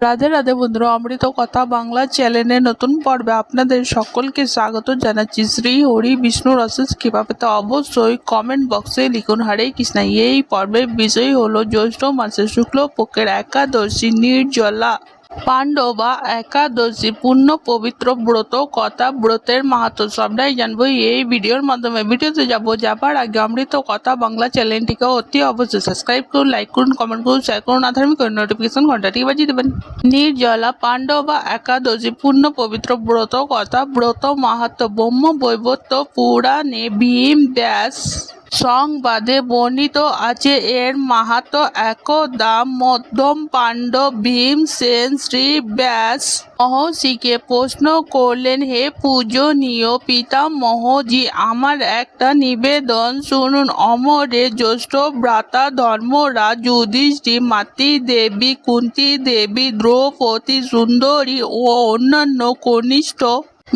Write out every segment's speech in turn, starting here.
রাধে রাধে বন্ধুরা, অমৃত কথা বাংলা চ্যানেলের নতুন পর্বে আপনাদের সকলকে স্বাগত জানাচ্ছি। শ্রী হরি বিষ্ণুর অশেষ কৃপা পেতে অবশ্যই কমেন্ট বক্সে লিখুন হরে কৃষ্ণ। এই পর্বের বিষয় হলো জ্যৈষ্ঠ মাসের শুক্লপক্ষের একাদশী নির্জলা পাণ্ডবা একাদশী পূর্ণ পবিত্র ব্রত কথা, ব্রতের মাহাত্ম্য সবটাই জানবো এই ভিডিওর মাধ্যমে। ভিডিওতে যাবার আগে অমৃত কথা বাংলা চ্যানেলটিকে অতি অবশ্যই সাবস্ক্রাইব করুন, লাইক করুন, কমেন্ট করুন, শেয়ার করুন, আধার্মিক নোটিফিকেশন ঘন্টাটি বাজিয়ে দেবেন। নির্জলা পাণ্ডবা একাদশী পূর্ণ পবিত্র ব্রত কথা, ব্রত মাহাত্ম্য ব্রহ্ম বৈবর্ত পুরাণে ভীম ব্যাস সংবাদে বর্ণিত আছে। এর মাহাত্ম্য একদা মধ্যম পাণ্ডব ভীমসেন শ্রী ব্যাস মহর্ষিকে প্রশ্ন করলেন, হে পূজনীয় পিতামহজি, আমার একটা নিবেদন শুনুন। অমরের জ্যেষ্ঠ ভ্রাতা ধর্মরাজ যুধিষ্ঠির, মাতৃ দেবী কুন্তী দেবী, দ্রৌপদী সুন্দরী ও অন্যান্য কনিষ্ঠ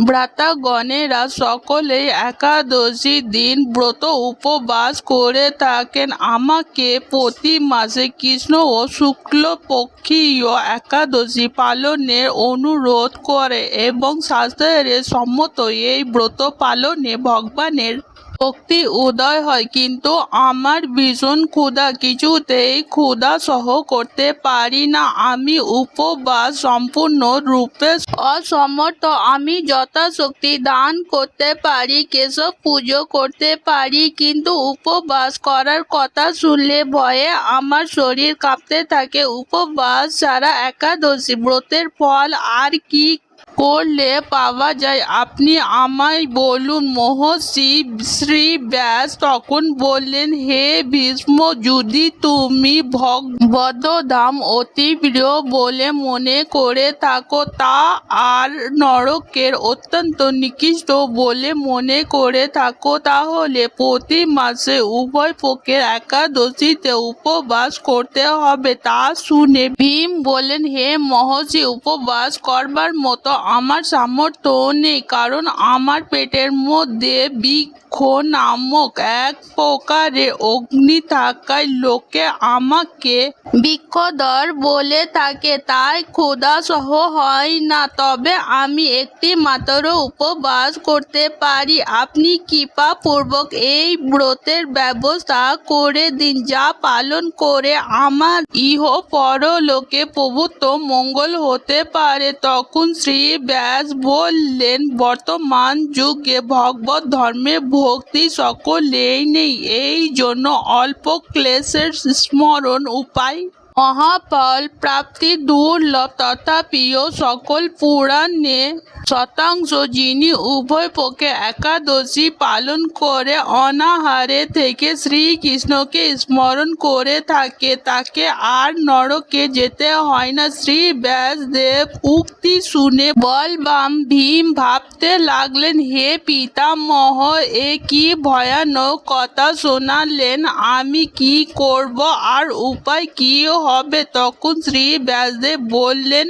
ভ্রাতাগণেরা সকলেই একাদশী দিন ব্রত উপবাস করে থাকেন। আমাকে প্রতি মাসে কৃষ্ণ ও শুক্লপক্ষীয় একাদশী পালনের অনুরোধ করে এবং শাস্ত্রের সম্মত এই ব্রত পালনে ভগবানের ভক্তি উদয় হয়। কিন্তু আমার ভীষণ ক্ষুধা, কিছুতেই ক্ষুধা সহ করতে পারি না। আমি উপবাস সম্পূর্ণ রূপে অসমর্থ। আমি যথাশক্তি দান করতে পারি, কেশব পুজো করতে পারি, কিন্তু উপবাস করার কথা শুনলে ভয়ে আমার শরীর কাঁপতে থাকে। উপবাস ছাড়া একাদশী ব্রতের ফল আর কি করলে পাওয়া যায়, আপনি আমায় বলুন। মহর্ষি শ্রী ব্যাস তখন বললেন, হে ভীষ্ম, যদি তুমি ভগবদ্ধাম অতি প্রিয় বলে মনে করে থাকো, তা আর নরকের অত্যন্ত নিকৃষ্ট বলে মনে করে থাকো, তাহলে প্রতি মাসে উভয় পক্ষের একাদশীতে উপবাস করতে হবে। তা শুনে ভীম বললেন, হে মহর্ষি, উপবাস করবার মতো আমার সামর্থ্য নেই, কারণ আমার পেটের মধ্যে বৃক্ষ নামক এক প্রকারের অগ্নি থাকায় লোকে আমাকে বৃক্ষধর বলে থাকে, তাই ক্ষুধা সহ হয় না। তবে আমি একটি মাত্র উপবাস করতে পারি। আপনি কৃপা পূর্বক এই ব্রতের ব্যবস্থা করে দিন, যা পালন করে আমার ইহ পরলোকে প্রভূত মঙ্গল হতে পারে। তখন শ্রী ব্যাস বললেন, বর্তমান যুগে ভগবত ধর্মে ভক্তি সকলেই নেই, এই জন্য অল্প ক্লেশের স্মরণ উপায় মহাফল প্রাপ্তি দুর্লভ। তথাপিও সকল পুরাণে শতাংশ যিনি উভয় পক্ষে একাদশী পালন করে অনাহারে থেকে শ্রীকৃষ্ণকে স্মরণ করে থাকে, তাকে আর নরকে যেতে হয় না। শ্রী ব্যাসদেব উক্তি শুনে বলবান ভীম ভাবতে লাগলেন, হে পিতামহ, এ কি ভয়ানক কথা শোনালেন। আমি কি করব, আর উপায় কি হবে? তখন শ্রী ব্যাসদেব বললেন,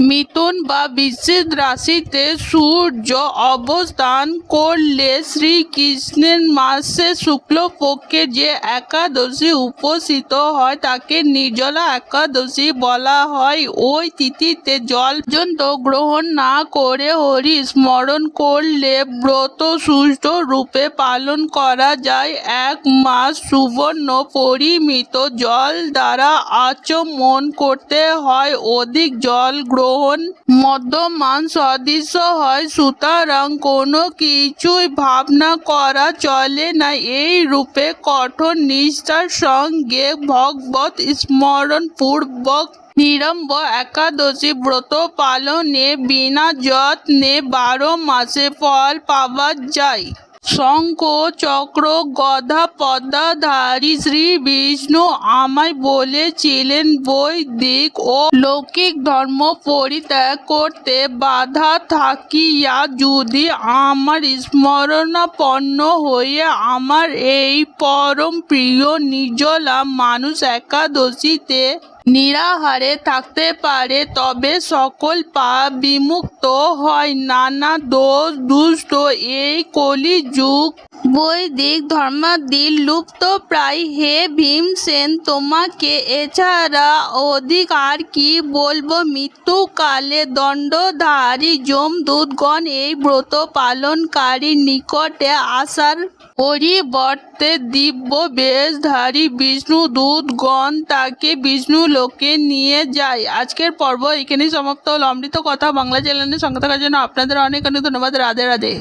মিথুন বা বৃশ্চিক রাশিতে সূর্য অবস্থান করলে শ্রীকৃষ্ণের মাসে শুক্লপক্ষে যে একাদশী উপস্থিত হয় তাকে নির্জলা একাদশী বলা হয়। ওই তিথিতে জল পর্যন্ত গ্রহণ না করে হরি স্মরণ করলে ব্রত সুষ্ঠু রূপে পালন করা যায়। এক মাস সুবর্ণ পরিমিত জল দ্বারা আচমন করতে হয়। অধিক জল গ্রহণ মধ্যমান সদৃশ হয়, সুতরাং কোনো কিছুই ভাবনা করা চলে না। এই রূপে কঠোর নিষ্ঠার সঙ্গে ভগবত স্মরণ পূর্বক নিরম্ব একাদশী ব্রত পালনে বিনা যত্নে 12 মাসে ফল পাওয়া যায়। শঙ্খ চক্র গদা পদ্মধারী শ্রী বিষ্ণু আমায় বলেছিলেন, বৈদিক ও লৌকিক ধর্ম পরিত্যাগ করতে বাধা থাকিয়া যদি আমার স্মরণাপন্ন হয়ে আমার এই পরম প্রিয় নির্জলা মানুষ একাদশীতে নিরাহারে থাকতে পারে, তবে সকল পাপ বিমুক্ত হয়। নানা দোষ দুষ্ট এই কলিযুগ বৈদিক ধর্মাদির লুপ্ত প্রায়। হে ভীমসেন, তোমাকে এছাড়া অধিক আর কি বলবো। মৃত্যুকালে দণ্ডধারী যমদূতগণ এই ব্রত পালনকারী নিকটে আসার পরিবর্তে দিব্য বেশধারী বিষ্ণুদূতগণ তাকে বিষ্ণু লোকে নিয়ে যায়। আজকের পর্ব এখানেই সমাপ্ত হলো। অমৃত কথা বাংলা চ্যানেলের সঙ্গে থাকার জন্য আপনাদের অনেক অনেক ধন্যবাদ। রাধে রাধে।